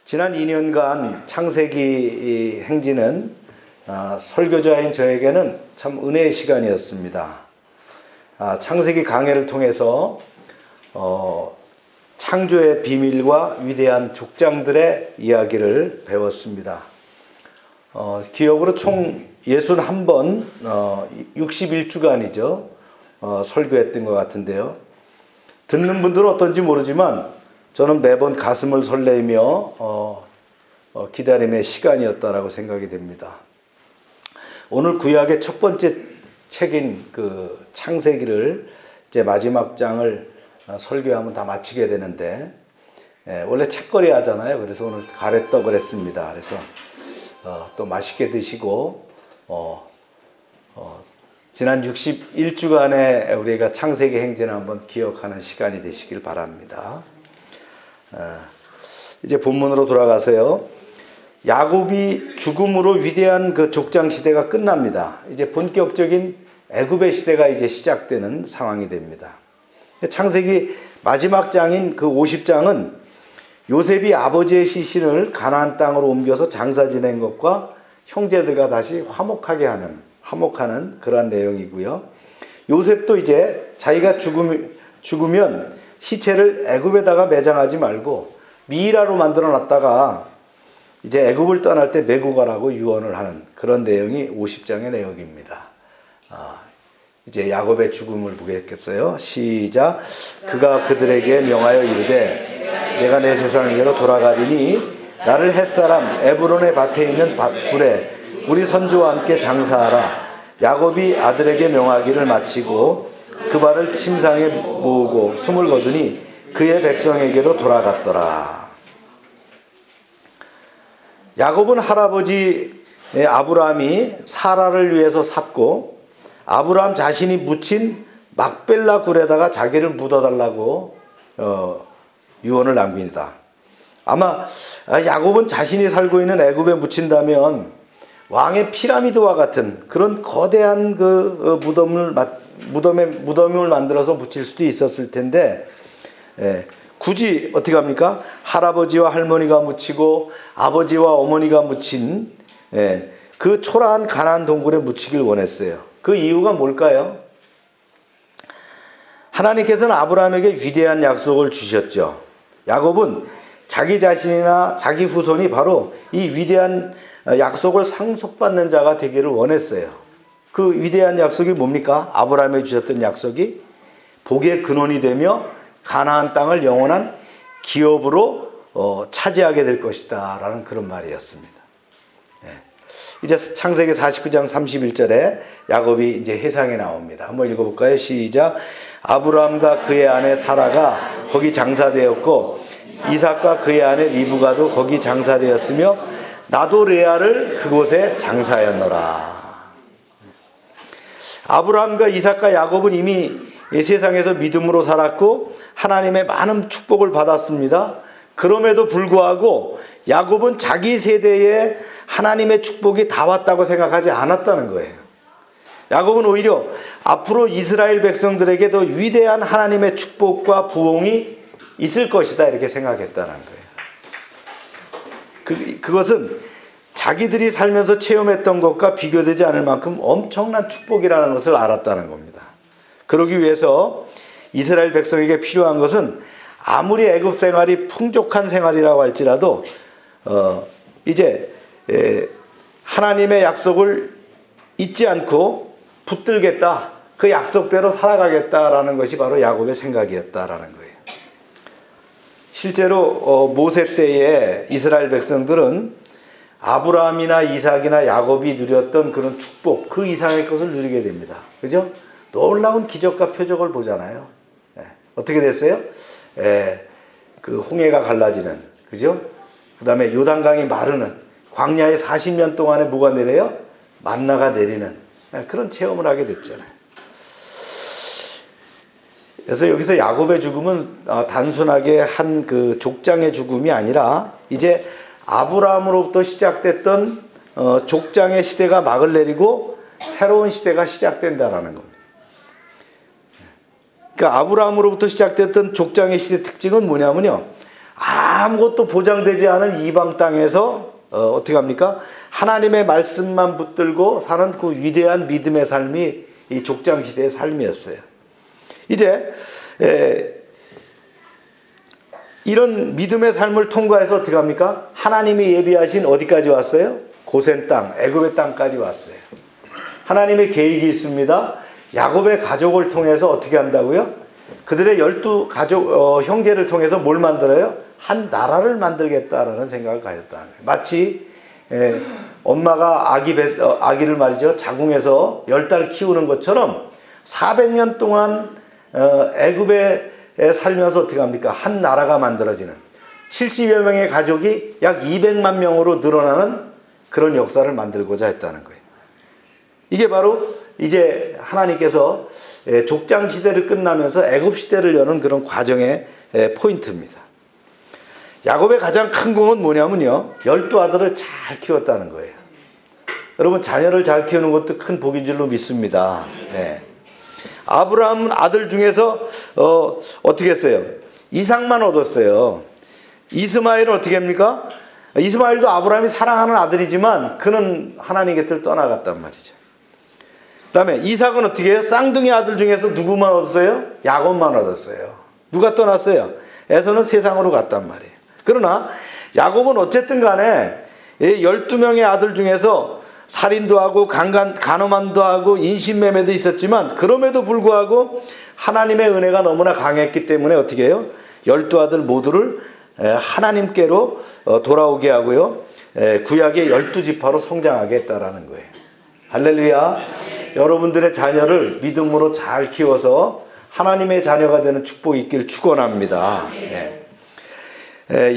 지난 2년간 창세기 행진은 설교자인 저에게는 참 은혜의 시간이었습니다. 창세기 강해를 통해서 창조의 비밀과 위대한 족장들의 이야기를 배웠습니다. 기억으로 총 61번 61주간이죠. 설교했던 것 같은데요. 듣는 분들은 어떤지 모르지만 저는 매번 가슴을 설레며 기다림의 시간이었다라고 생각이 됩니다. 오늘 구약의 첫 번째 책인 그 창세기를 이제 마지막 장을 설교하면 다 마치게 되는데, 원래 책거리 하잖아요. 그래서 오늘 가래떡을 했습니다. 그래서 또 맛있게 드시고 지난 61주간의 우리가 창세기 행진을 한번 기억하는 시간이 되시길 바랍니다. 이제 본문으로 돌아가서요. 야곱이 죽음으로 위대한 그 족장 시대가 끝납니다. 이제 본격적인 애굽의 시대가 이제 시작되는 상황이 됩니다. 창세기 마지막 장인 그 50장은 요셉이 아버지의 시신을 가나안 땅으로 옮겨서 장사 지낸 것과 형제들과 다시 화목하는 그러한 내용이고요. 요셉도 이제 자기가 죽으면 시체를 애굽에다가 매장하지 말고 미이라로 만들어 놨다가 이제 애굽을 떠날 때 메고 가라고 유언을 하는 그런 내용이 50장의 내용입니다. 이제 야곱의 죽음을 보겠어요. 시작. 그가 그들에게 명하여 이르되 내가 내 조상에게로 돌아가리니 나를 햇사람 에브론의 밭에 있는 밭굴에 우리 선조와 함께 장사하라. 야곱이 아들에게 명하기를 마치고 그 발을 침상에 모으고 숨을 거두니 그의 백성에게로 돌아갔더라. 야곱은 할아버지 아브라함이 사라를 위해서 샀고 아브라함 자신이 묻힌 막벨라 굴에다가 자기를 묻어달라고 유언을 남깁니다. 아마 야곱은 자신이 살고 있는 애굽에 묻힌다면 왕의 피라미드와 같은 그런 거대한 그 무덤을 만들어서 묻힐 수도 있었을 텐데, 굳이 어떻게 합니까? 할아버지와 할머니가 묻히고 아버지와 어머니가 묻힌 그 초라한 가나안 동굴에 묻히길 원했어요. 그 이유가 뭘까요? 하나님께서는 아브라함에게 위대한 약속을 주셨죠. 야곱은 자기 자신이나 자기 후손이 바로 이 위대한 약속을 상속받는 자가 되기를 원했어요. 그 위대한 약속이 뭡니까? 아브라함에게 주셨던 약속이 복의 근원이 되며 가나안 땅을 영원한 기업으로 차지하게 될 것이다 라는 그런 말이었습니다. 이제 창세기 49장 31절에 야곱이 이제 해상에 나옵니다. 한번 읽어볼까요? 시작. 아브라함과 그의 아내 사라가 거기 장사되었고 이삭과 그의 아내 리브가도 거기 장사되었으며 나도 레아를 그곳에 장사하였노라. 아브라함과 이삭과 야곱은 이미 이 세상에서 믿음으로 살았고 하나님의 많은 축복을 받았습니다. 그럼에도 불구하고 야곱은 자기 세대에 하나님의 축복이 다 왔다고 생각하지 않았다는 거예요. 야곱은 오히려 앞으로 이스라엘 백성들에게 더 위대한 하나님의 축복과 부흥이 있을 것이다 이렇게 생각했다는 거예요. 그것은 자기들이 살면서 체험했던 것과 비교되지 않을 만큼 엄청난 축복이라는 것을 알았다는 겁니다. 그러기 위해서 이스라엘 백성에게 필요한 것은 아무리 애굽 생활이 풍족한 생활이라고 할지라도 이제 하나님의 약속을 잊지 않고 붙들겠다, 그 약속대로 살아가겠다라는 것이 바로 야곱의 생각이었다라는 거예요. 실제로 모세 때에 이스라엘 백성들은 아브라함이나 이삭이나 야곱이 누렸던 그런 축복, 그 이상의 것을 누리게 됩니다. 그죠? 놀라운 기적과 표적을 보잖아요. 어떻게 됐어요? 그 홍해가 갈라지는, 그죠? 그 다음에 요단강이 마르는, 광야에 40년 동안에 뭐가 내려요? 만나가 내리는 그런 체험을 하게 됐잖아요. 그래서 여기서 야곱의 죽음은 단순하게 한 그 족장의 죽음이 아니라 이제 아브라함으로부터 시작됐던 족장의 시대가 막을 내리고 새로운 시대가 시작된다라는 겁니다. 그러니까 아브라함으로부터 시작됐던 족장의 시대 특징은 뭐냐면요, 아무것도 보장되지 않은 이방 땅에서 어떻게 합니까? 하나님의 말씀만 붙들고 사는 그 위대한 믿음의 삶이 이 족장시대의 삶이었어요. 이제 이런 믿음의 삶을 통과해서 어떻게 합니까? 하나님이 예비하신 어디까지 왔어요? 고센 땅, 애굽의 땅까지 왔어요. 하나님의 계획이 있습니다. 야곱의 가족을 통해서 어떻게 한다고요? 그들의 12가족 형제를 통해서 뭘 만들어요? 한 나라를 만들겠다라는 생각을 가졌다는 거예요. 마치 엄마가 아기를 말이죠, 자궁에서 10달 키우는 것처럼 400년 동안 애굽에 살면서 어떻게 합니까? 한 나라가 만들어지는 70여 명의 가족이 약 200만 명으로 늘어나는 그런 역사를 만들고자 했다는 거예요. 이게 바로 이제 하나님께서 족장 시대를 끝나면서 애굽 시대를 여는 그런 과정의 포인트입니다. 야곱의 가장 큰 공은 뭐냐면요, 12아들을 잘 키웠다는 거예요. 여러분, 자녀를 잘 키우는 것도 큰 복인 줄로 믿습니다. 네. 아브라함은 아들 중에서 어떻게 했어요? 이삭만 얻었어요. 이스마엘은 어떻게 합니까? 이스마엘도 아브라함이 사랑하는 아들이지만 그는 하나님 곁을 떠나갔단 말이죠. 그 다음에 이삭은 어떻게 해요? 쌍둥이 아들 중에서 누구만 얻었어요? 야곱만 얻었어요. 누가 떠났어요? 에서는 세상으로 갔단 말이에요. 그러나 야곱은 어쨌든 간에 12명의 아들 중에서 살인도 하고 간음함도 하고 인신매매도 있었지만 그럼에도 불구하고 하나님의 은혜가 너무나 강했기 때문에 어떻게 해요? 12아들 모두를 하나님께로 돌아오게 하고요, 구약의 12지파로 성장하게 했다라는 거예요. 할렐루야. 여러분들의 자녀를 믿음으로 잘 키워서 하나님의 자녀가 되는 축복이 있기를 축원합니다. 네.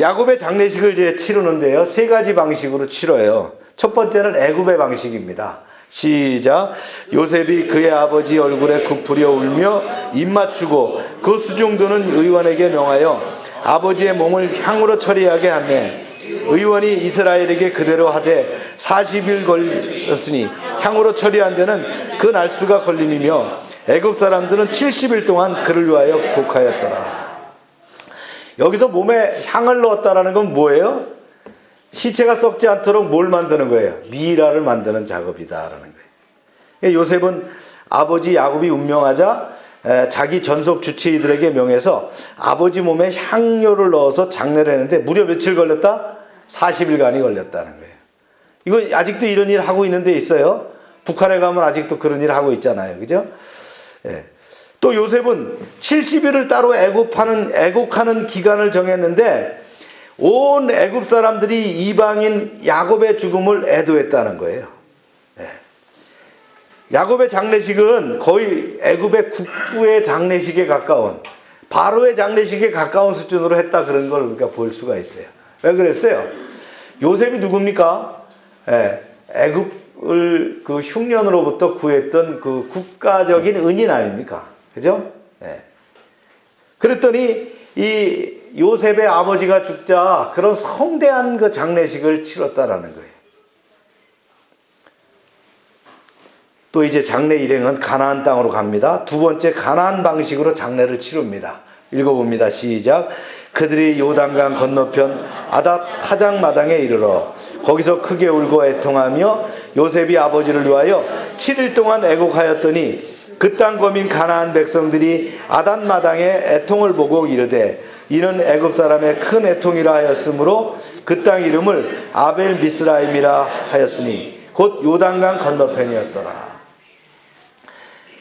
야곱의 장례식을 이제 치르는데요, 3가지 방식으로 치러요. 첫 번째는 애굽의 방식입니다. 시작. 요셉이 그의 아버지 얼굴에 굽으려 울며 입 맞추고 그 수종도는 의원에게 명하여 아버지의 몸을 향으로 처리하게 하매 의원이 이스라엘에게 그대로 하되 40일 걸렸으니 향으로 처리한 데는 그 날수가 걸림이며 애굽 사람들은 70일 동안 그를 위하여 곡하였더라. 여기서 몸에 향을 넣었다라는 건 뭐예요? 시체가 썩지 않도록 뭘 만드는 거예요? 미이라를 만드는 작업이다라는 거예요. 요셉은 아버지 야곱이 운명하자 자기 전속 주치의들에게 명해서 아버지 몸에 향료를 넣어서 장례를 했는데 무려 며칠 걸렸다? 40일간이 걸렸다는 거예요. 이거 아직도 이런 일 하고 있는 데 있어요. 북한에 가면 아직도 그런 일 하고 있잖아요. 그죠? 예. 또 요셉은 70일을 따로 애국하는 기간을 정했는데 온 애굽 사람들이 이방인 야곱의 죽음을 애도했다는 거예요. 예. 야곱의 장례식은 거의 애굽의 국부의 장례식에 가까운, 바로의 장례식에 가까운 수준으로 했다, 그런 걸 우리가 볼 수가 있어요. 왜 그랬어요? 요셉이 누굽니까? 예. 애굽을 그 흉년으로부터 구했던 그 국가적인 은인 아닙니까? 그죠? 예. 그랬더니 이 요셉의 아버지가 죽자 그런 성대한 그 장례식을 치렀다라는 거예요. 또 이제 장례 일행은 가나안 땅으로 갑니다. 두 번째 가나안 방식으로 장례를 치릅니다. 읽어봅니다. 시작. 그들이 요단강 건너편 아닷 타작 마당에 이르러 거기서 크게 울고 애통하며 요셉이 아버지를 위하여 7일 동안 애곡하였더니 그 땅 거민 가나안 백성들이 아닷 마당에 애통을 보고 이르되 이는 애굽 사람의 큰 애통이라 하였으므로 그 땅 이름을 아벨 미스라임이라 하였으니 곧 요단강 건너편이었더라.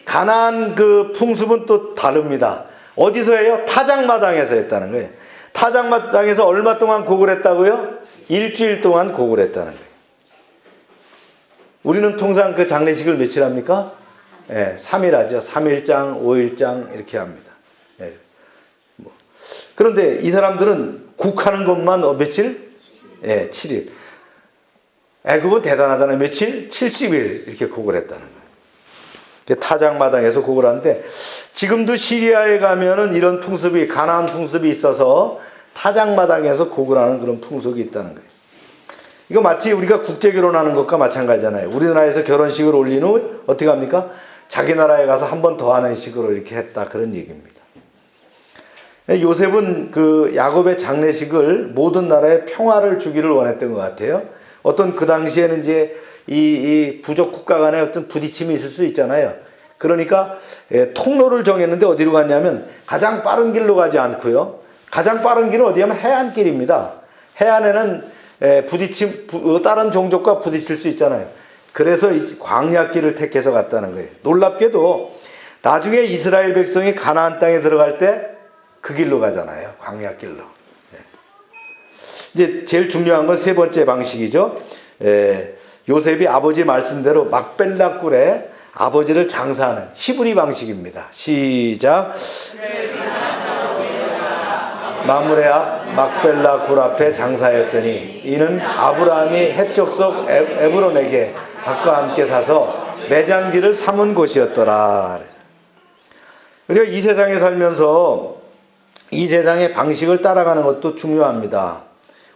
가나안 그 풍습은 또 다릅니다. 어디서 해요? 타작마당에서 했다는 거예요. 타작마당에서 얼마 동안 곡을 했다고요? 일주일 동안 곡을 했다는 거예요. 우리는 통상 그 장례식을 며칠 합니까? 3일 하죠. 3일장, 5일장 이렇게 합니다. 그런데 이 사람들은 곡하는 것만 며칠? 7일. 애굽은 대단하잖아요. 며칠? 70일 이렇게 곡을 했다는 거예요. 타작마당에서 곡을 하는데 지금도 시리아에 가면은 이런 풍습이, 가나안 풍습이 있어서 타작마당에서 곡을 하는 그런 풍속이 있다는 거예요. 이거 마치 우리가 국제 결혼하는 것과 마찬가지잖아요. 우리나라에서 결혼식을 올린 후 어떻게 합니까? 자기 나라에 가서 한 번 더 하는 식으로 이렇게 했다, 그런 얘기입니다. 요셉은 그 야곱의 장례식을 모든 나라에 평화를 주기를 원했던 것 같아요. 어떤 그 당시에는 이제 이 부족 국가 간에 어떤 부딪힘이 있을 수 있잖아요. 그러니까 통로를 정했는데 어디로 갔냐면 가장 빠른 길로 가지 않고요. 가장 빠른 길은 어디냐면 해안길입니다. 해안에는 다른 종족과 부딪힐 수 있잖아요. 그래서 광야길을 택해서 갔다는 거예요. 놀랍게도 나중에 이스라엘 백성이 가나안 땅에 들어갈 때 그 길로 가잖아요. 광야길로. 이제 제일 중요한 건 세 번째 방식이죠. 요셉이 아버지 말씀대로 막벨라 굴에 아버지를 장사하는 히브리 방식입니다. 시작. 마므레 앞 막벨라 굴 앞에 장사였더니 이는 아브라함이 헷족속 에브론에게 밭과 함께 사서 매장지를 삼은 곳이었더라. 우리가 이 세상에 살면서 이 세상의 방식을 따라가는 것도 중요합니다.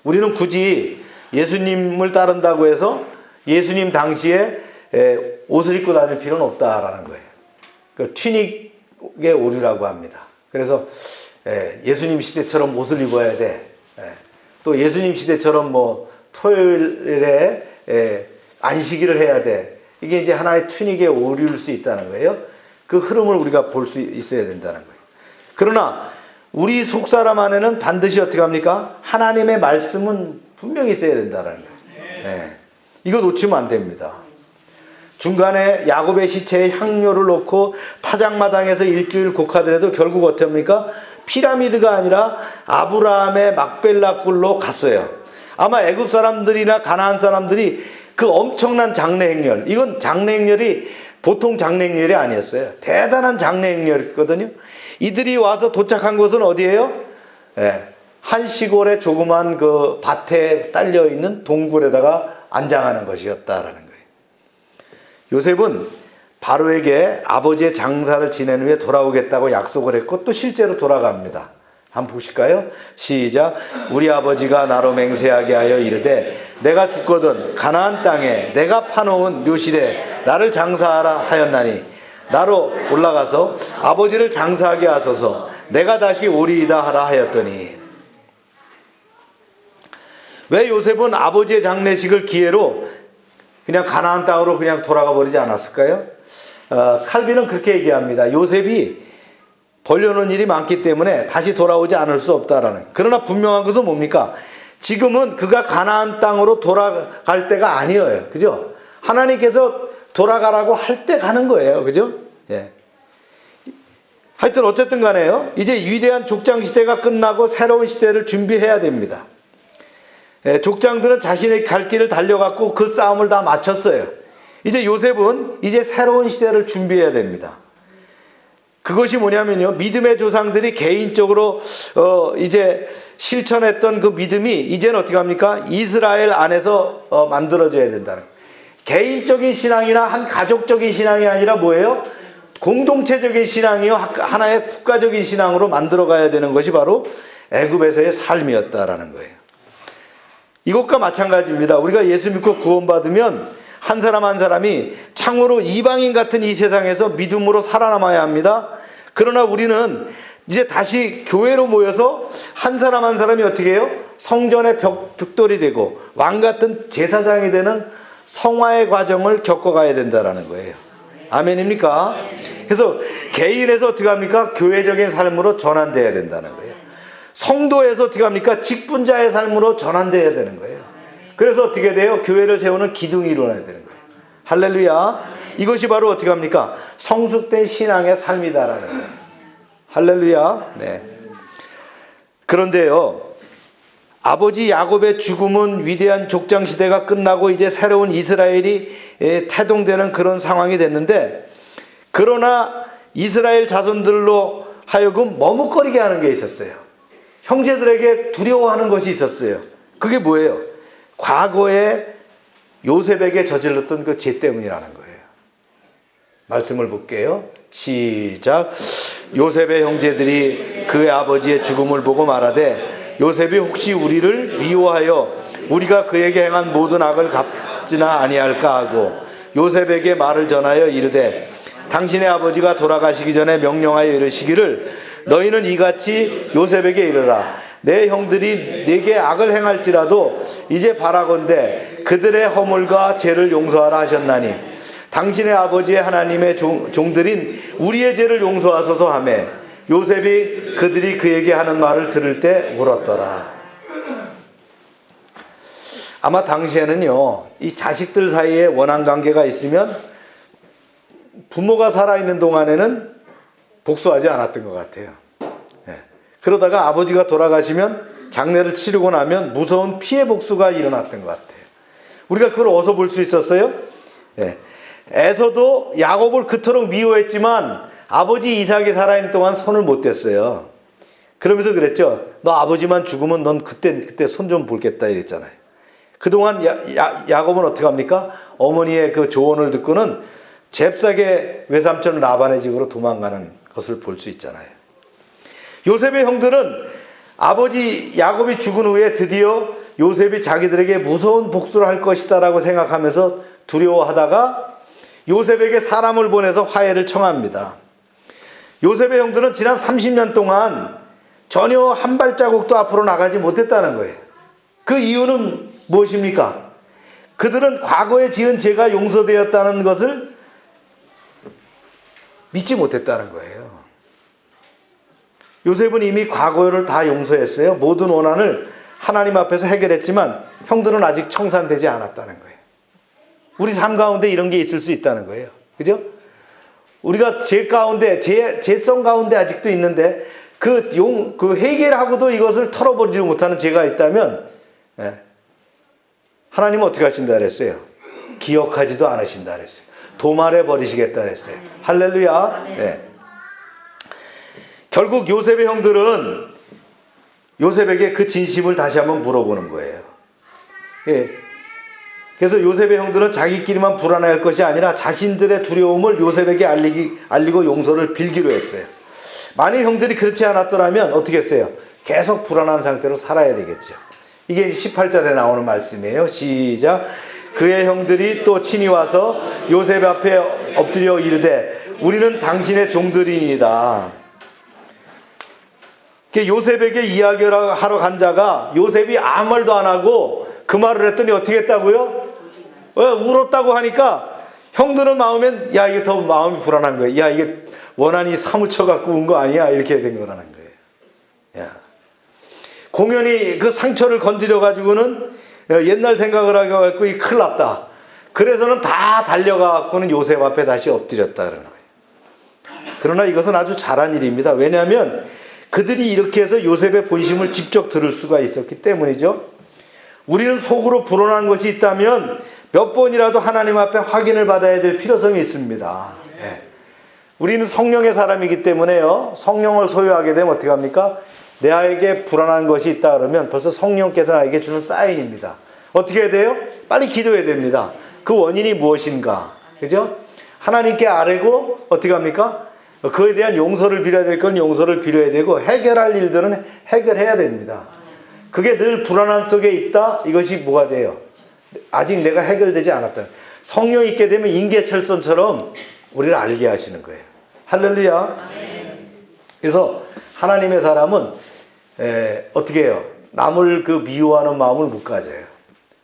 우리는 굳이 예수님을 따른다고 해서 예수님 당시에 옷을 입고 다닐 필요는 없다라는 거예요. 그 튀닉의 오류라고 합니다. 그래서 예수님 시대처럼 옷을 입어야 돼. 또 예수님 시대처럼 뭐 토요일에 안식일을 해야 돼. 이게 이제 하나의 튀닉의 오류일 수 있다는 거예요. 그 흐름을 우리가 볼 수 있어야 된다는 거예요. 그러나 우리 속사람 안에는 반드시 어떻게 합니까? 하나님의 말씀은 분명히 있어야 된다는 거예요. 이거 놓치면 안 됩니다. 중간에 야곱의 시체에 향료를 놓고 타작마당에서 일주일 곡하더라도 결국 어떻게 합니까? 피라미드가 아니라 아브라함의 막벨라 굴로 갔어요. 아마 애굽 사람들이나 가나안 사람들이 그 엄청난 장례 행렬, 이건 장례 행렬이 보통 장례 행렬이 아니었어요. 대단한 장례 행렬이거든요. 이들이 와서 도착한 곳은 어디예요? 한 시골의 조그만 그 밭에 딸려 있는 동굴에다가 안장하는 것이었다라는 거예요. 요셉은 바로에게 아버지의 장사를 지낸 후에 돌아오겠다고 약속을 했고 또 실제로 돌아갑니다. 한번 보실까요? 시작. 우리 아버지가 나로 맹세하게 하여 이르되 내가 죽거든 가나안 땅에 내가 파놓은 묘실에 나를 장사하라 하였나니 나로 올라가서 아버지를 장사하게 하소서 내가 다시 오리이다 하라 하였더니. 왜 요셉은 아버지의 장례식을 기회로 그냥 가나안 땅으로 그냥 돌아가 버리지 않았을까요? 칼빈은 그렇게 얘기합니다. 요셉이 벌려놓은 일이 많기 때문에 다시 돌아오지 않을 수 없다라는. 그러나 분명한 것은 뭡니까? 지금은 그가 가나안 땅으로 돌아갈 때가 아니에요. 그죠? 하나님께서 돌아가라고 할 때 가는 거예요. 그죠? 하여튼 어쨌든 간에요. 이제 위대한 족장 시대가 끝나고 새로운 시대를 준비해야 됩니다. 족장들은 자신의 갈 길을 달려갔고 그 싸움을 다 마쳤어요. 이제 요셉은 이제 새로운 시대를 준비해야 됩니다. 그것이 뭐냐면요. 믿음의 조상들이 개인적으로 이제 실천했던 그 믿음이 이제는 어떻게 합니까? 이스라엘 안에서 만들어져야 된다는 거예요. 개인적인 신앙이나 한 가족적인 신앙이 아니라 뭐예요? 공동체적인 신앙이요. 하나의 국가적인 신앙으로 만들어가야 되는 것이 바로 애굽에서의 삶이었다라는 거예요. 이것과 마찬가지입니다. 우리가 예수 믿고 구원받으면 한 사람 한 사람이 참으로 이방인 같은 이 세상에서 믿음으로 살아남아야 합니다. 그러나 우리는 이제 다시 교회로 모여서 한 사람 한 사람이 어떻게 해요? 성전의 벽돌이 되고 왕 같은 제사장이 되는 성화의 과정을 겪어가야 된다는 거예요. 아멘입니까? 그래서 개인에서 어떻게 합니까? 교회적인 삶으로 전환돼야 된다는 거예요. 성도에서 어떻게 합니까? 직분자의 삶으로 전환돼야 되는 거예요. 그래서 어떻게 돼요? 교회를 세우는 기둥이 일어나야 되는 거예요. 할렐루야. 이것이 바로 어떻게 합니까? 성숙된 신앙의 삶이다라는 거예요. 할렐루야. 네. 그런데요, 아버지 야곱의 죽음은 위대한 족장 시대가 끝나고 이제 새로운 이스라엘이 태동되는 그런 상황이 됐는데, 그러나 이스라엘 자손들로 하여금 머뭇거리게 하는 게 있었어요. 형제들에게 두려워하는 것이 있었어요. 그게 뭐예요? 과거에 요셉에게 저질렀던 그 죄 때문이라는 거예요. 말씀을 볼게요. 시작. 요셉의 형제들이 그의 아버지의 죽음을 보고 말하되 요셉이 혹시 우리를 미워하여 우리가 그에게 행한 모든 악을 갚지나 아니할까 하고 요셉에게 말을 전하여 이르되 당신의 아버지가 돌아가시기 전에 명령하여 이르시기를 너희는 이같이 요셉에게 이르라. 내 형들이 내게 악을 행할지라도 이제 바라건대 그들의 허물과 죄를 용서하라 하셨나니 당신의 아버지의 하나님의 종들인 우리의 죄를 용서하소서 하매 요셉이 그들이 그에게 하는 말을 들을 때 울었더라. 아마 당시에는요, 이 자식들 사이에 원한 관계가 있으면 부모가 살아있는 동안에는 복수하지 않았던 것 같아요. 예. 그러다가 아버지가 돌아가시면 장례를 치르고 나면 무서운 피해 복수가 일어났던 것 같아요. 우리가 그걸 어디서 볼 수 있었어요? 예. 에서도 야곱을 그토록 미워했지만 아버지 이삭이 살아있는 동안 손을 못 댔어요. 그러면서 그랬죠. 너 아버지만 죽으면 넌 그때 손 좀 볼겠다 이랬잖아요. 그동안 야곱은 어떻게 합니까? 어머니의 그 조언을 듣고는 잽싸게 외삼촌 라반의 집으로 도망가는 것을 볼 수 있잖아요. 요셉의 형들은 아버지 야곱이 죽은 후에 드디어 요셉이 자기들에게 무서운 복수를 할 것이다라고 생각하면서 두려워하다가 요셉에게 사람을 보내서 화해를 청합니다. 요셉의 형들은 지난 30년 동안 전혀 한 발자국도 앞으로 나가지 못했다는 거예요. 그 이유는 무엇입니까? 그들은 과거에 지은 죄가 용서되었다는 것을 믿지 못했다는 거예요. 요셉은 이미 과거를 다 용서했어요. 모든 원한을 하나님 앞에서 해결했지만 형들은 아직 청산되지 않았다는 거예요. 우리 삶 가운데 이런 게 있을 수 있다는 거예요. 그죠? 우리가 죄 가운데, 죄성 가운데 아직도 있는데 그 해결하고도 이것을 털어버리지 못하는 죄가 있다면 하나님은 어떻게 하신다 그랬어요? 기억하지도 않으신다 그랬어요. 도말해 버리시겠다 그랬어요. 할렐루야. 네. 결국 요셉의 형들은 요셉에게 그 진심을 다시 한번 물어보는 거예요. 예. 그래서 요셉의 형들은 자기끼리만 불안해할 것이 아니라 자신들의 두려움을 요셉에게 알리고 용서를 빌기로 했어요. 만일 형들이 그렇지 않았더라면 어떻게 했어요? 계속 불안한 상태로 살아야 되겠죠. 이게 18절에 나오는 말씀이에요. 시작. 그의 형들이 또 친히 와서 요셉 앞에 엎드려 이르되 우리는 당신의 종들이니이다. 요셉에게 이야기를 하러 간 자가 요셉이 아무 말도 안 하고 그 말을 했더니 어떻게 했다고요? 울었다고 하니까 형들은 마음엔 야 이게 더 마음이 불안한 거예요. 야 이게 원한이 사무쳐 갖고 온 거 아니야? 이렇게 된 거라는 거예요. 야. 공연히 그 상처를 건드려 가지고는 옛날 생각을 하고 큰일 났다. 그래서는 다 달려가 갖고는 요셉 앞에 다시 엎드렸다 그러는 거예요. 그러나 이것은 아주 잘한 일입니다. 왜냐하면 그들이 이렇게 해서 요셉의 본심을 직접 들을 수가 있었기 때문이죠. 우리는 속으로 불안한 것이 있다면 몇 번이라도 하나님 앞에 확인을 받아야 될 필요성이 있습니다. 예. 우리는 성령의 사람이기 때문에요. 성령을 소유하게 되면 어떻게 합니까? 내게 불안한 것이 있다 그러면 벌써 성령께서 나에게 주는 사인입니다. 어떻게 해야 돼요? 빨리 기도해야 됩니다. 그 원인이 무엇인가? 그죠? 하나님께 아뢰고 어떻게 합니까? 그에 대한 용서를 빌어야 될 건 용서를 빌어야 되고 해결할 일들은 해결해야 됩니다. 그게 늘 불안함 속에 있다? 이것이 뭐가 돼요? 아직 내가 해결되지 않았다. 성령이 있게 되면 인계철선처럼 우리를 알게 하시는 거예요. 할렐루야. 그래서 하나님의 사람은 어떻게 해요? 남을 그 미워하는 마음을 못 가져요.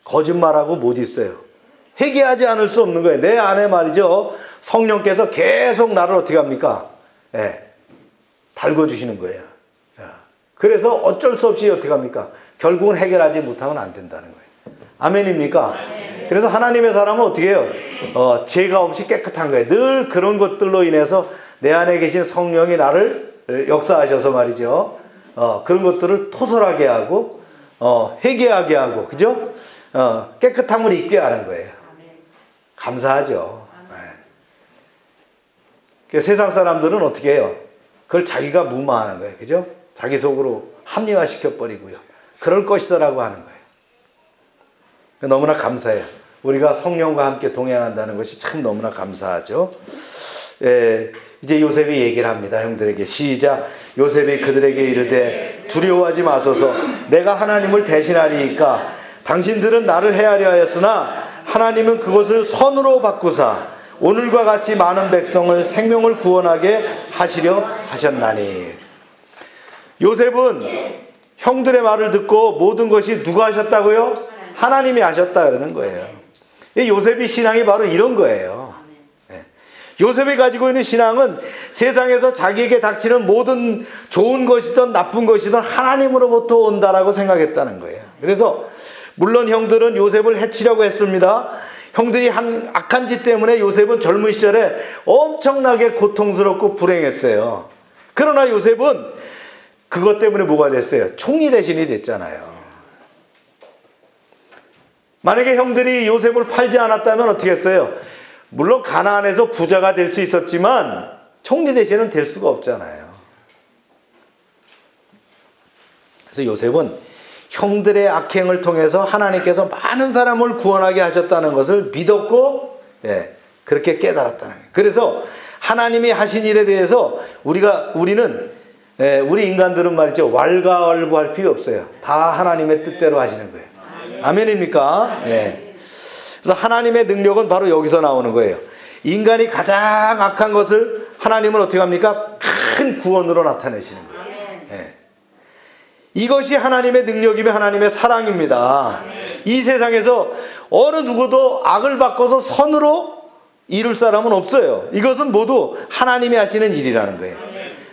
거짓말하고 못 있어요. 회개하지 않을 수 없는 거예요. 내 안에 말이죠. 성령께서 계속 나를 어떻게 합니까? 달궈주시는 거예요. 그래서 어쩔 수 없이 어떻게 합니까? 결국은 해결하지 못하면 안 된다는 거예요. 아멘입니까? 그래서 하나님의 사람은 어떻게 해요? 죄가 없이 깨끗한 거예요. 늘 그런 것들로 인해서 내 안에 계신 성령이 나를 역사하셔서 말이죠. 그런 것들을 토설하게 하고 회개하게 하고 그죠? 깨끗함을 입게 하는 거예요. 감사하죠. 세상 사람들은 어떻게 해요? 그걸 자기가 무마하는 거예요. 그죠? 자기 속으로 합리화시켜버리고요. 그럴 것이다라고 하는 거예요. 너무나 감사해요. 우리가 성령과 함께 동행한다는 것이 참 너무나 감사하죠. 이제 요셉이 얘기를 합니다. 형들에게 시작. 요셉이 그들에게 이르되 두려워하지 마소서. 내가 하나님을 대신하리이까. 당신들은 나를 해하려 하였으나 하나님은 그것을 선으로 바꾸사 오늘과 같이 많은 백성을 생명을 구원하게 하시려 하셨나니. 요셉은 형들의 말을 듣고 모든 것이 누가 하셨다고요? 하나님이 하셨다 그러는 거예요. 요셉이 신앙이 바로 이런 거예요. 요셉이 가지고 있는 신앙은 세상에서 자기에게 닥치는 모든 좋은 것이든 나쁜 것이든 하나님으로부터 온다라고 생각했다는 거예요. 그래서 물론 형들은 요셉을 해치려고 했습니다. 형들이 한 악한 짓 때문에 요셉은 젊은 시절에 엄청나게 고통스럽고 불행했어요. 그러나 요셉은 그것 때문에 뭐가 됐어요? 총리 대신이 됐잖아요. 만약에 형들이 요셉을 팔지 않았다면 어떻게 했어요? 물론 가나안에서 부자가 될 수 있었지만 총리 대신은 될 수가 없잖아요. 그래서 요셉은 형들의 악행을 통해서 하나님께서 많은 사람을 구원하게 하셨다는 것을 믿었고, 그렇게 깨달았다는 거예요. 그래서 하나님이 하신 일에 대해서 우리는 우리 인간들은 말이죠, 왈가왈부할 필요 없어요. 다 하나님의 뜻대로 하시는 거예요. 아멘입니까? 그래서 하나님의 능력은 바로 여기서 나오는 거예요. 인간이 가장 악한 것을 하나님은 어떻게 합니까? 큰 구원으로 나타내시는 거예요. 이것이 하나님의 능력이며 하나님의 사랑입니다. 이 세상에서 어느 누구도 악을 바꿔서 선으로 이룰 사람은 없어요. 이것은 모두 하나님이 하시는 일이라는 거예요.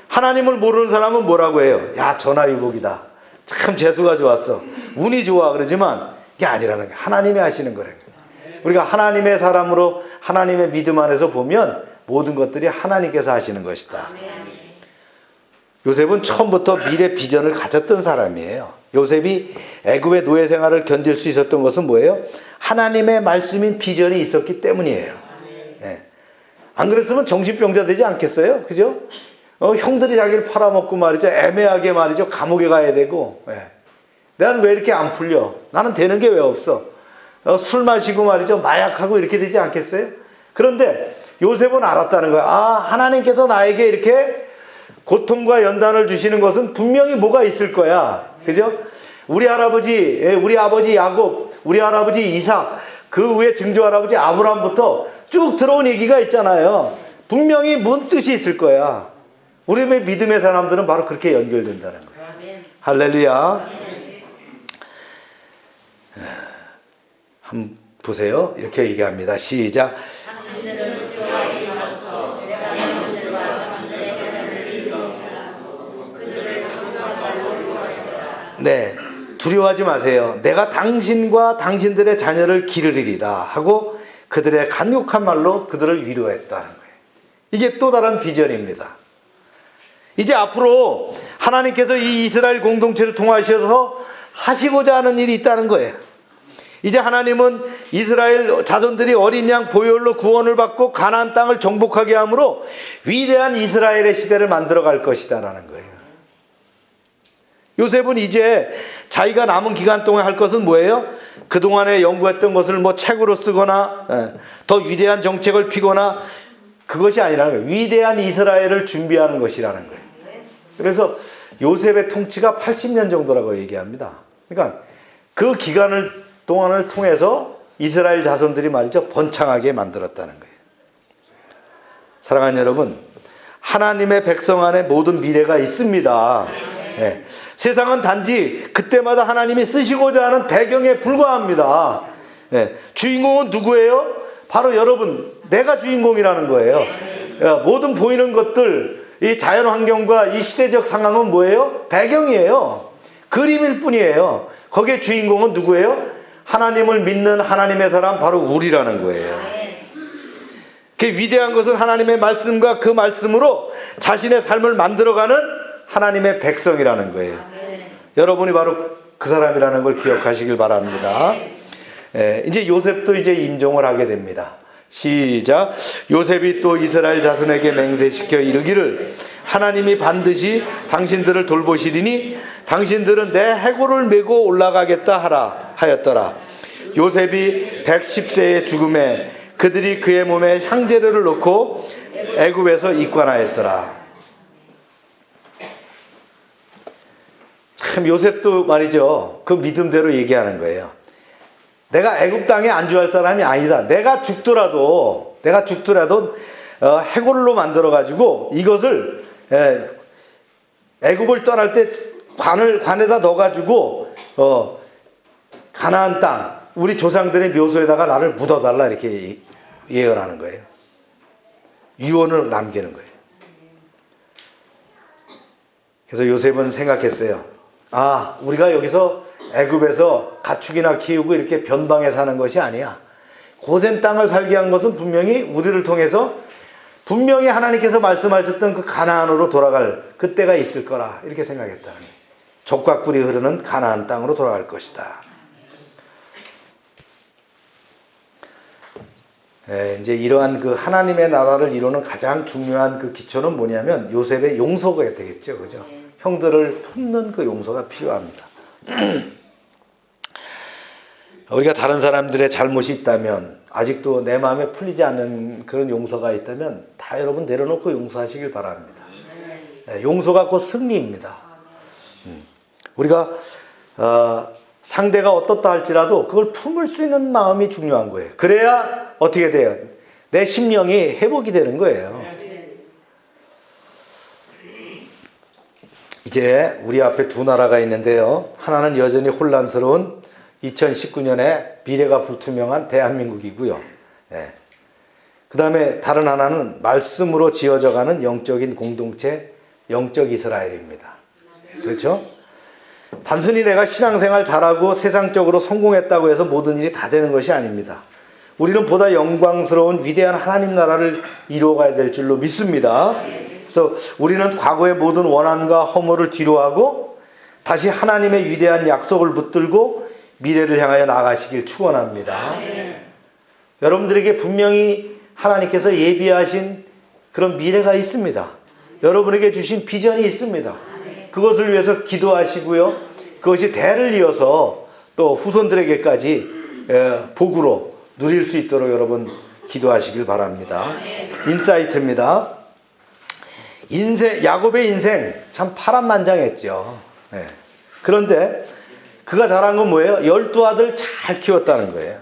하나님을 모르는 사람은 뭐라고 해요? 야, 전화위복이다. 참 재수가 좋았어. 운이 좋아. 그러지만 이게 아니라는 거예요. 하나님이 하시는 거라는 거예요. 우리가 하나님의 사람으로 하나님의 믿음 안에서 보면 모든 것들이 하나님께서 하시는 것이다. 요셉은 처음부터 미래 비전을 가졌던 사람이에요. 요셉이 애굽의 노예 생활을 견딜 수 있었던 것은 뭐예요? 하나님의 말씀인 비전이 있었기 때문이에요. 안 그랬으면 정신병자 되지 않겠어요? 그죠? 형들이 자기를 팔아먹고 말이죠. 애매하게 말이죠. 감옥에 가야 되고. 나는 왜 이렇게 안 풀려? 나는 되는 게 왜 없어? 술 마시고 말이죠. 마약하고 이렇게 되지 않겠어요? 그런데 요셉은 알았다는 거야. 아, 하나님께서 나에게 이렇게 고통과 연단을 주시는 것은 분명히 뭐가 있을 거야. 그죠? 우리 아버지 야곱, 우리 할아버지 이삭, 그 후에 증조 할아버지 아브라함부터 쭉 들어온 얘기가 있잖아요. 분명히 뭔 뜻이 있을 거야. 우리의 믿음의 사람들은 바로 그렇게 연결된다는 거예요. 할렐루야. 한번 보세요. 이렇게 얘기합니다. 시작. 네, 두려워하지 마세요. 내가 당신과 당신들의 자녀를 기르리이다 하고 그들의 간곡한 말로 그들을 위로했다는 거예요. 이게 또 다른 비전입니다. 이제 앞으로 하나님께서 이 이스라엘 공동체를 통하셔서 하시고자 하는 일이 있다는 거예요. 이제 하나님은 이스라엘 자손들이 어린 양 보혈로 구원을 받고 가나안 땅을 정복하게 함으로 위대한 이스라엘의 시대를 만들어갈 것이다라는 거예요. 요셉은 이제 자기가 남은 기간 동안 할 것은 뭐예요? 그동안에 연구했던 것을 뭐 책으로 쓰거나 더 위대한 정책을 피거나 그것이 아니라는 거예요. 위대한 이스라엘을 준비하는 것이라는 거예요. 그래서 요셉의 통치가 80년 정도라고 얘기합니다. 그러니까 그 기간을 동안을 통해서 이스라엘 자손들이 말이죠, 번창하게 만들었다는 거예요. 사랑하는 여러분, 하나님의 백성 안에 모든 미래가 있습니다. 세상은 단지 그때마다 하나님이 쓰시고자 하는 배경에 불과합니다. 주인공은 누구예요? 바로 여러분, 내가 주인공이라는 거예요. 모든 보이는 것들, 이 자연 환경과 이 시대적 상황은 뭐예요? 배경이에요. 그림일 뿐이에요. 거기에 주인공은 누구예요? 하나님을 믿는 하나님의 사람, 바로 우리라는 거예요. 그 위대한 것은 하나님의 말씀과 그 말씀으로 자신의 삶을 만들어가는 하나님의 백성이라는 거예요. 여러분이 바로 그 사람이라는 걸 기억하시길 바랍니다. 이제 요셉도 이제 임종을 하게 됩니다. 시작. 요셉이 또 이스라엘 자손에게 맹세시켜 이르기를 하나님이 반드시 당신들을 돌보시리니 당신들은 내 해골을 메고 올라가겠다 하였더라. 요셉이 110세의 죽음에 그들이 그의 몸에 향재료를 넣고 애굽에서 입관하였더라. 참 요셉도 말이죠, 그 믿음대로 얘기하는 거예요. 내가 애굽 땅에 안주할 사람이 아니다. 내가 죽더라도 해골로 만들어 가지고 이것을 애굽을 떠날 때 관에다 넣어가지고 가나안 땅 우리 조상들의 묘소에다가 나를 묻어달라 이렇게 예언하는 거예요. 유언을 남기는 거예요. 그래서 요셉은 생각했어요. 아, 우리가 여기서 애굽에서 가축이나 키우고 이렇게 변방에 사는 것이 아니야. 고센 땅을 살게 한 것은 분명히 우리를 통해서 분명히 하나님께서 말씀하셨던 그 가나안으로 돌아갈 그때가 있을 거라 이렇게 생각했다는 거예요. 젖과 꿀이 흐르는 가나안 땅으로 돌아갈 것이다. 이제 이러한 그 하나님의 나라를 이루는 가장 중요한 그 기초는 뭐냐면 요셉의 용서가 되겠죠, 그죠? 형들을 품는 그 용서가 필요합니다. 우리가 다른 사람들의 잘못이 있다면 아직도 내 마음에 풀리지 않는 그런 용서가 있다면 다 여러분 내려놓고 용서하시길 바랍니다. 용서가 곧 승리입니다. 우리가 상대가 어떻다 할지라도 그걸 품을 수 있는 마음이 중요한 거예요. 그래야 어떻게 돼요? 내 심령이 회복이 되는 거예요. 이제 우리 앞에 두 나라가 있는데요. 하나는 여전히 혼란스러운 2019년에 미래가 불투명한 대한민국이고요. 그 다음에 다른 하나는 말씀으로 지어져가는 영적인 공동체, 영적 이스라엘입니다. 그렇죠? 단순히 내가 신앙생활 잘하고 세상적으로 성공했다고 해서 모든 일이 다 되는 것이 아닙니다. 우리는 보다 영광스러운 위대한 하나님 나라를 이루어가야 될 줄로 믿습니다. 그래서 우리는 과거의 모든 원한과 허물을 뒤로하고 다시 하나님의 위대한 약속을 붙들고 미래를 향하여 나아가시길 축원합니다. 여러분들에게 분명히 하나님께서 예비하신 그런 미래가 있습니다. 여러분에게 주신 비전이 있습니다. 그것을 위해서 기도하시고요. 그것이 대를 이어서 또 후손들에게까지 복으로 누릴 수 있도록 여러분 기도하시길 바랍니다. 인사이트입니다. 야곱의 인생 참 파란만장했죠. 그런데 그가 잘한 건 뭐예요? 12아들 잘 키웠다는 거예요.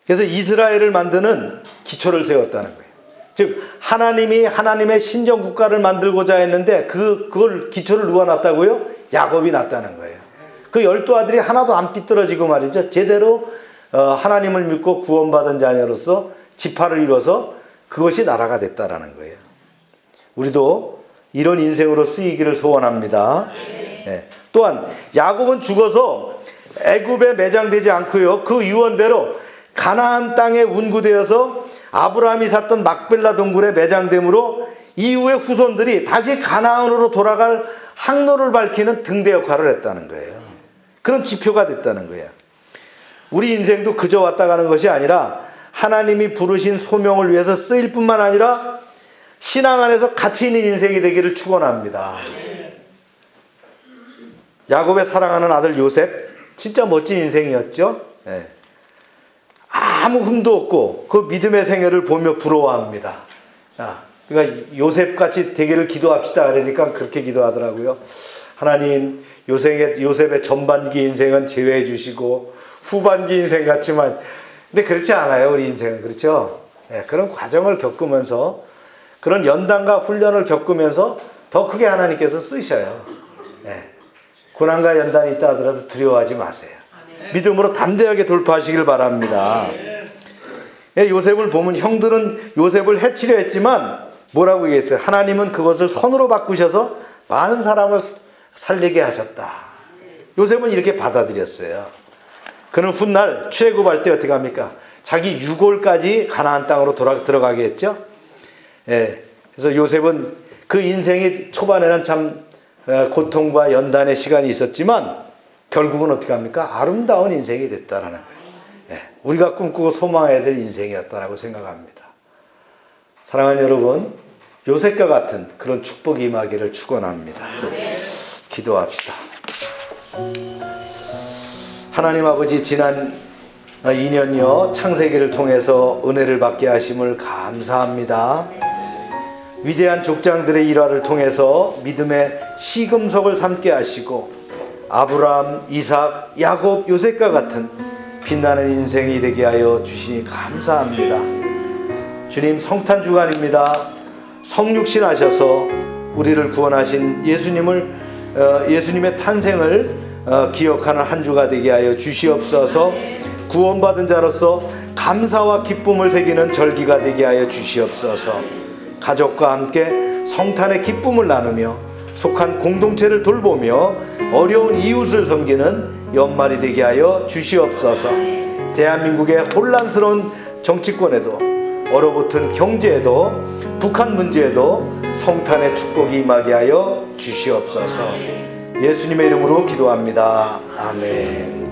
그래서 이스라엘을 만드는 기초를 세웠다는 거예요. 즉 하나님이 하나님의 신정 국가를 만들고자 했는데 그걸 기초를 누가 놨다고요? 야곱이 놨다는 거예요. 그 12아들이 하나도 안 삐뚤어지고 말이죠. 제대로 하나님을 믿고 구원받은 자녀로서 지파를 이뤄서 그것이 나라가 됐다라는 거예요. 우리도 이런 인생으로 쓰이기를 소원합니다. 또한 야곱은 죽어서 애굽에 매장되지 않고요. 그 유언대로 가나안 땅에 운구되어서 아브라함이 샀던 막벨라 동굴에 매장됨으로 이후의 후손들이 다시 가나안으로 돌아갈 항로를 밝히는 등대 역할을 했다는 거예요. 그런 지표가 됐다는 거예요. 우리 인생도 그저 왔다 가는 것이 아니라 하나님이 부르신 소명을 위해서 쓰일 뿐만 아니라 신앙 안에서 가치 있는 인생이 되기를 축원합니다. 야곱의 사랑하는 아들 요셉 진짜 멋진 인생이었죠. 아무 흠도 없고 그 믿음의 생애를 보며 부러워합니다. 그러니까 요셉같이 되기를 기도합시다 그러니까 그렇게 기도하더라고요. 하나님 요셉의 전반기 인생은 제외해 주시고 후반기 인생 같지만 근데 그렇지 않아요. 우리 인생은. 그렇죠? 그런 과정을 겪으면서 그런 연단과 훈련을 겪으면서 더 크게 하나님께서 쓰셔요. 고난과 연단이 있다 하더라도 두려워하지 마세요. 믿음으로 담대하게 돌파하시길 바랍니다. 요셉을 보면 형들은 요셉을 해치려 했지만 뭐라고 얘기했어요? 하나님은 그것을 선으로 바꾸셔서 많은 사람을 살리게 하셨다. 요셉은 이렇게 받아들였어요. 그는 훗날 출애굽할 때 어떻게 합니까? 자기 유골까지 가나안 땅으로 들어가게 했죠. 그래서 요셉은 그 인생의 초반에는 참 고통과 연단의 시간이 있었지만 결국은 어떻게 합니까? 아름다운 인생이 됐다라는 거예요. 우리가 꿈꾸고 소망해야 될 인생이었다라고 생각합니다. 사랑하는 여러분, 요셉과 같은 그런 축복이 임하기를 축원합니다. 기도합시다. 하나님 아버지, 지난 2년여 창세기를 통해서 은혜를 받게 하심을 감사합니다. 위대한 족장들의 일화를 통해서 믿음의 시금석을 삼게 하시고 아브라함, 이삭, 야곱, 요셉과 같은 빛나는 인생이 되게 하여 주시니 감사합니다. 주님, 성탄주간입니다. 성육신 하셔서 우리를 구원하신 예수님의 탄생을 기억하는 한 주가 되게 하여 주시옵소서. 구원받은 자로서 감사와 기쁨을 새기는 절기가 되게 하여 주시옵소서. 가족과 함께 성탄의 기쁨을 나누며 속한 공동체를 돌보며 어려운 이웃을 섬기는 연말이 되게 하여 주시옵소서. 대한민국의 혼란스러운 정치권에도 얼어붙은 경제에도 북한 문제에도 성탄의 축복이 임하게 하여 주시옵소서. 예수님의 이름으로 기도합니다. 아멘.